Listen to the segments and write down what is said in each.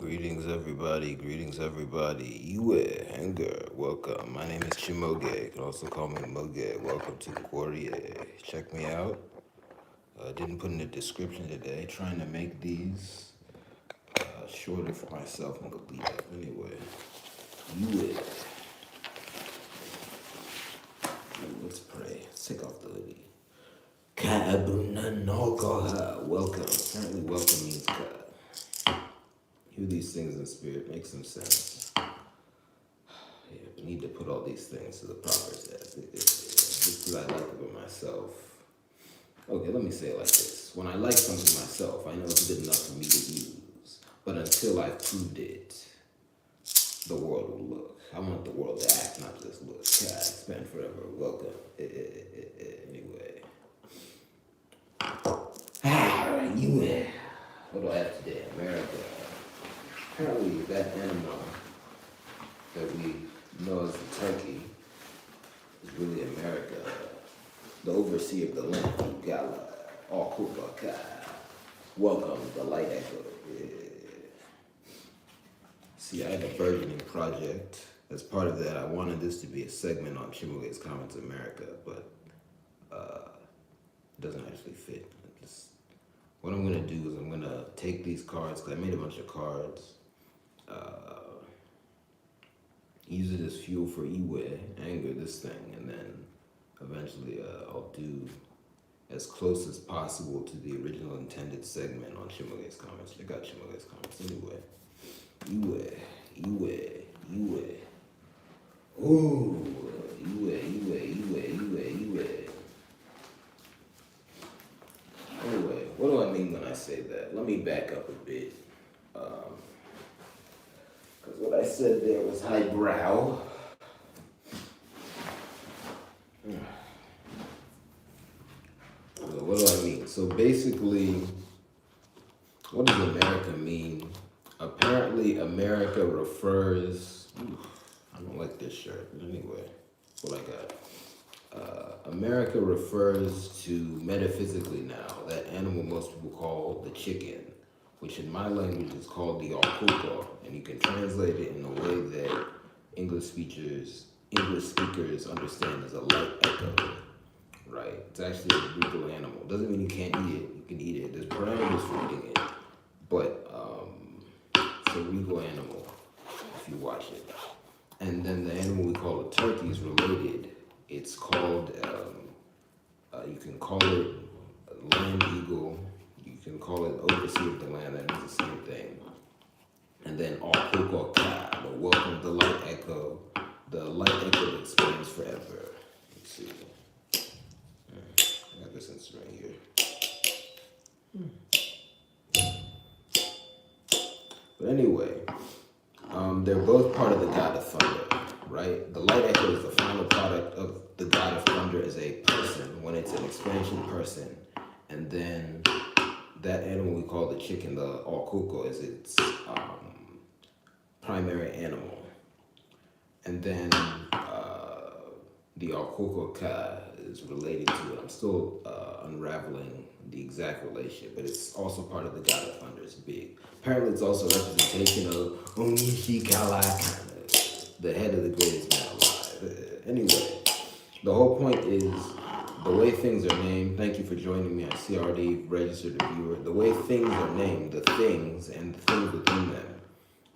Greetings, everybody. Greetings, everybody. You Hanger. Welcome. My name is Chimoge. You can also call me Moge. Welcome to the Quarrier. Check me out. Didn't put in the description today. Trying to make these shorter for myself on the lead up. Anyway, you let's pray. Let's take off the hoodie. Kabuna Nokoha. Welcome. Apparently, welcome means God. Hear these things in spirit. Make some sense. Yeah, we need to put all these things to the proper test. Just because I like it with myself. Okay, let me say it like this. When I like something myself, I know it's good enough for me to use. But until I've proved it, the world will look. I want the world to act, not just look. God, spend forever. Welcome. Anyway. You. What do I have today? America. Apparently, that animal that we know as the turkey is really America. The overseer of the land, Gala, all Kubaka. Welcome, the light echo. Yeah. See, I had a burgeoning project. As part of that, I wanted this to be a segment on Chimoge's Comments America, but it doesn't actually fit. What I'm gonna do is I'm gonna take these cards, because I made a bunch of cards, use it as fuel for Iwe, anger this thing, and then eventually I'll do as close as possible to the original intended segment on Chimoge's Comments. Check out Chimoge's Comments. Anyway, Iwe. Ooh, Iwe. Anyway, what do I mean when I say that? Let me back up a bit. Because what I said there was highbrow. What do I mean? So basically, what does America mean? Apparently, America refers. I don't like this shirt, but anyway, what I got. America refers to, metaphysically now, that animal most people call the chicken, which in my language is called the okuko, and you can translate it in a way that English speakers understand as a light echo, right? It's actually a regal animal. Doesn't mean you can't eat it. You can eat it. There's parameters for eating it, but it's a regal animal if you watch it. And then the animal we call a turkey is related. It's called, you can call it land eagle. You can call it overseer of the land. That means the same thing. And then Okukoka, the welcome, the light echo. The light echo that explains forever. Let's see. I got this instrument here. But anyway, they're both part of the god of thunder, right? The light echo is the final product of the god of thunder as a person when it's an expansion person. And then that animal we call the chicken, the okuko, is its primary animal. And then the okuko ka is related to it. I'm still unraveling the exact relationship, but it's also part of the god of thunder. It's big. Apparently, it's also a representation of Onishikala, the head of the greatest man alive. Anyway, the whole point is the way things are named. Thank you for joining me. I see I already registered a viewer. The way things are named, the things and the things within them.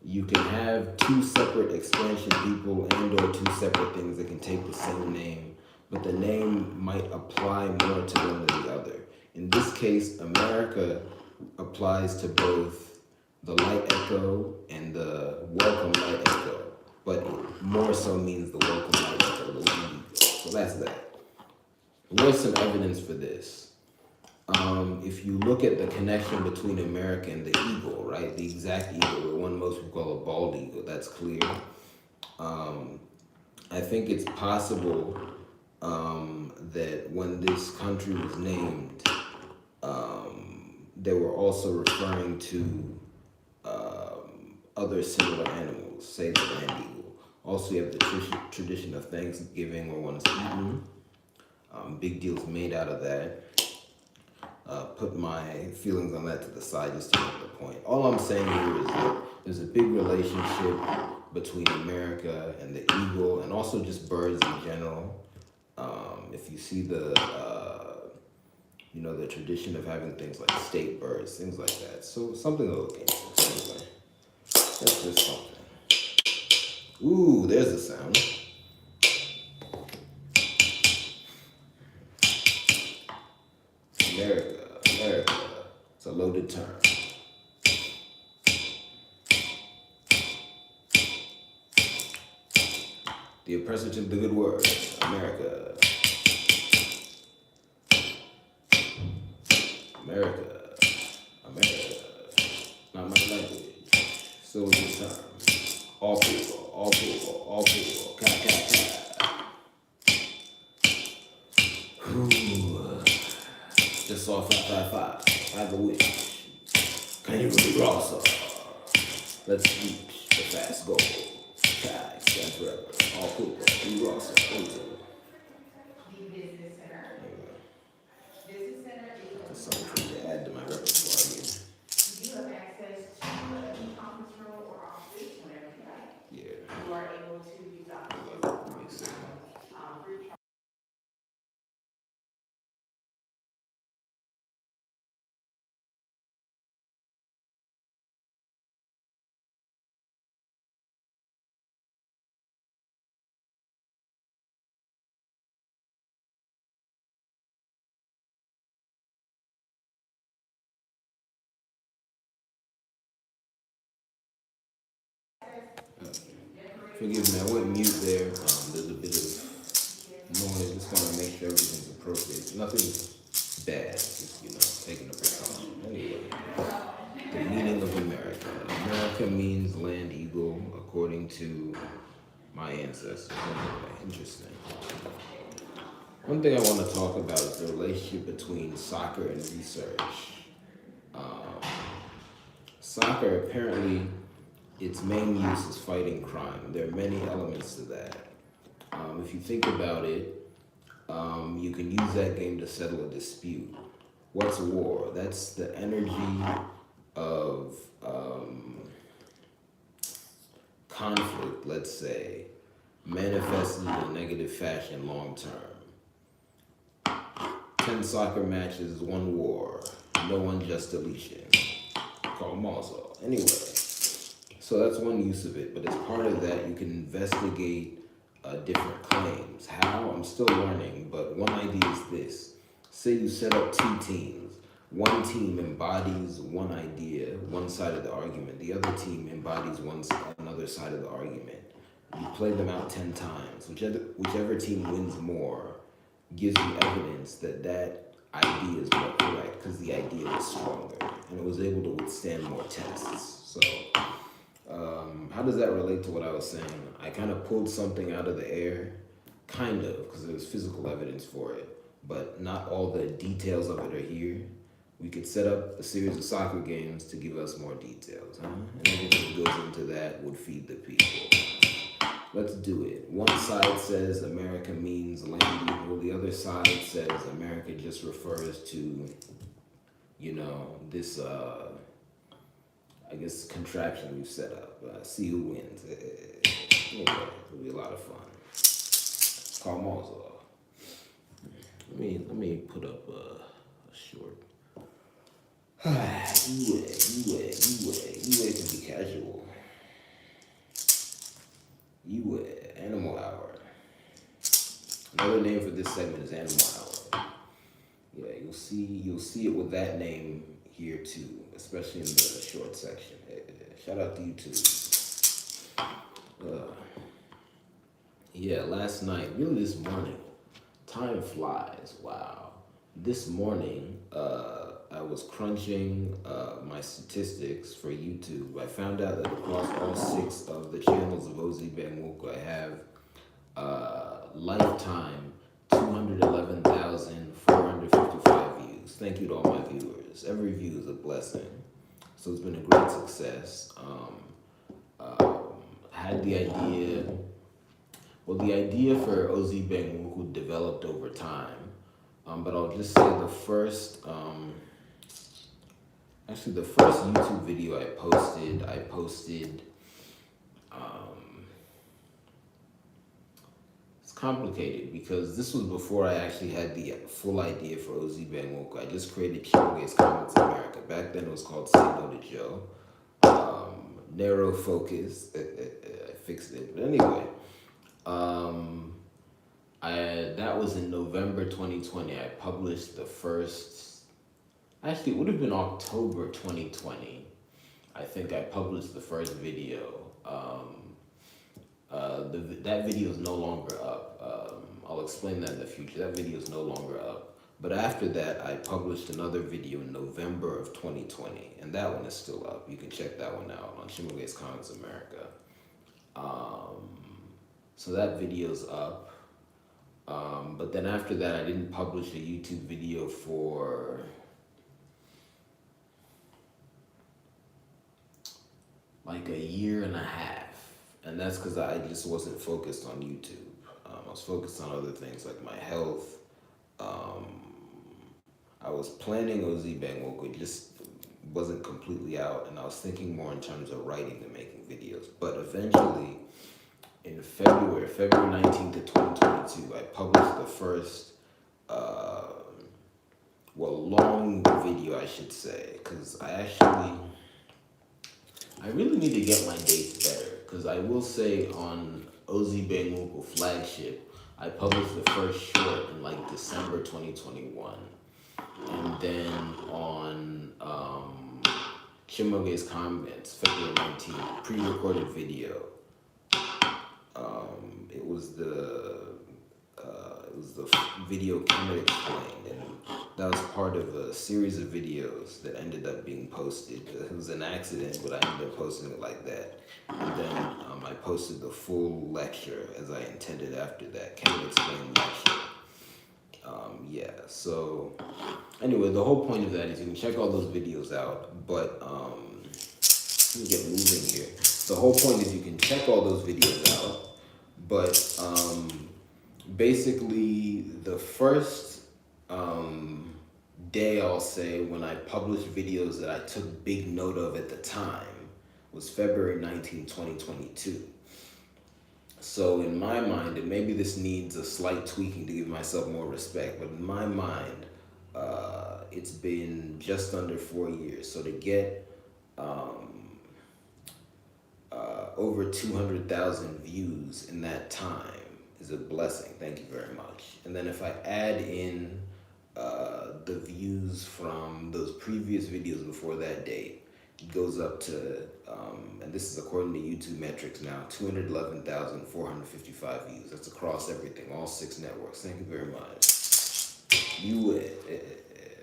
You can have two separate expansion people and or two separate things that can take the same name, but the name might apply more to one than the other. In this case, America applies to both the light echo and the welcome light echo, but it more so means the welcome light echo, the land eagle. So that's that. There's some evidence for this. If you look at the connection between America and the eagle, right, the exact eagle, the one most people call a bald eagle, that's clear. I think it's possible that when this country was named, they were also referring to other similar animals, say the land eagle. Also, you have the tradition of Thanksgiving where one is eaten. Big deals made out of that. Put my feelings on that to the side just to make the point. All I'm saying here is that there's a big relationship between America and the eagle, and also just birds in general. If you see the tradition of having things like state birds, things like that. So something to look into. So anyway, that's just something. Ooh, there's a sound. America, America. It's a loaded term. The oppressor took the good word. America, America, America. Not my language. So is the term. All people, all people, all people. Cat, cat, cat. Ooh. Just saw 555. I have a wish. Can you really roll, Let's reach the fast goal. Kai, stand forever. All people. We roll, That's something to add to my repertoire here. You have access to the conference room or office whenever you like. Yeah. You are able to use offices. Forgive me, I went mute there. There's a bit of noise. Just want to make sure everything's appropriate. Nothing bad, just, taking a precaution. Anyway, the meaning of America. America means land eagle, according to my ancestors. Anyway, interesting. One thing I want to talk about is the relationship between soccer and research. Um, Soccer, apparently, its main use is fighting crime. There are many elements to that. If you think about it, you can use that game to settle a dispute. What's war? That's the energy of conflict, let's say, manifested in a negative fashion long term. 10 soccer matches, one war, no unjust deletion. Called Mazel. Anyway, so that's one use of it, but as part of that, you can investigate different claims. How? I'm still learning, but one idea is this. Say you set up two teams. One team embodies one idea, one side of the argument. The other team embodies another side of the argument. You play them out 10 times. Whichever team wins more gives you evidence that idea is more correct because the idea was stronger and it was able to withstand more tests. So how does that relate to what I was saying? I kind of pulled something out of the air, kind of, because there's physical evidence for it, but not all the details of it are here. We could set up a series of soccer games to give us more details, huh? And everything that goes into that would feed the people. Let's do it. One side says America means land equal. The other side says America just refers to, this, I guess, contraption we've set up. See who wins. Anyway, it'll be a lot of fun. Call Mozart. Let me put up a short. You can be casual. Animal Hour. Another name for this segment is Animal Hour. Yeah, you'll see it with that name here too, especially in the short section. Shout out to you too. Last night, really this morning, time flies. Wow. This morning, I was crunching my statistics for YouTube. I found out that across all 6 of the channels of OZ Bangwuka, I have lifetime 211,455 views. Thank you to all my viewers. Every view is a blessing. So it's been a great success. Had the idea. Well, the idea for OZ Bangwuku developed over time, but I'll just say the first Actually, the first YouTube video I posted, um, it's complicated because this was before I actually had the full idea for OZ Bangwoku. I just created Chimage's Comments America. Back then it was called Say No to Joe. Narrow focus. I fixed it. But anyway, um, that was in November 2020. I published the first. Actually, it would have been October 2020. I think I published the first video. That video is no longer up. I'll explain that in the future. That video is no longer up. But after that, I published another video in November of 2020, and that one is still up. You can check that one out on Chimage's Comments America. So that video's up. But then after that, I didn't publish a YouTube video for like a year and a half. And that's because I just wasn't focused on YouTube. I was focused on other things like my health. I was planning OZ Bangwoku, it just wasn't completely out, and I was thinking more in terms of writing than making videos. But eventually, in February 19th to 2022, I published the first, long video, I should say, because I really need to get my dates better, because I will say on OZ Bangwoku flagship, I published the first short in like December 2021. And then on Chimage's Comments, February 19th, pre-recorded video. It was the video Kemet Explained, and that was part of a series of videos that ended up being posted. It was an accident, but I ended up posting it like that. And then I posted the full lecture as I intended after that, Kemet Explained lecture. So anyway, the whole point of that is you can check all those videos out, but let me get moving here. The whole point is you can check all those videos out, but basically the first day, I'll say, when I published videos that I took big note of at the time was February 19, 2022. So in my mind, and maybe this needs a slight tweaking to give myself more respect, but in my mind, it's been just under 4 years. So to get over 200,000 views in that time is a blessing. Thank you very much. And then if I add in the views from those previous videos before that date, it goes up to, and this is according to YouTube metrics now, 211,455 views. That's across everything, all 6 networks. Thank you very much.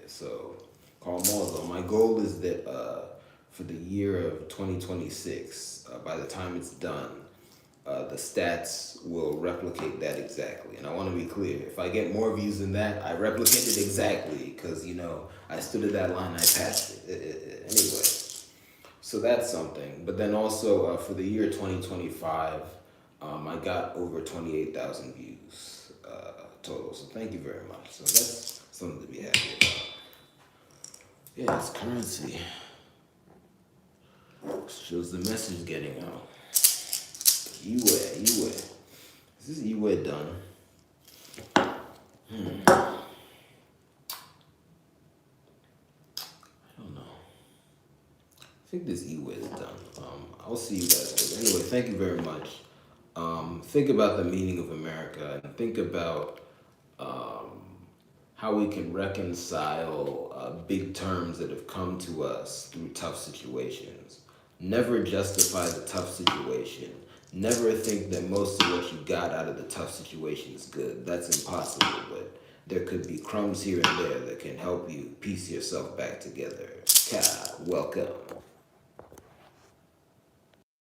So, Carl Malzo, my goal is that for the year of 2026, by the time it's done, the stats will replicate that exactly. And I want to be clear, if I get more views than that, I replicate it exactly, because, I stood at that line, I passed it. Anyway, so that's something. But then also for the year 2025, I got over 28,000 views total. So thank you very much. So that's something to be happy about. Yeah, it's currency. Shows the message getting out. Iwe. Is this Iwe done? I don't know. I think this Iwe is done. I'll see you guys later. Anyway, thank you very much. Think about the meaning of America, and think about how we can reconcile big terms that have come to us through tough situations. Never justify the tough situation. Never think that most of what you got out of the tough situation is good. That's impossible, but there could be crumbs here and there that can help you piece yourself back together. Welcome.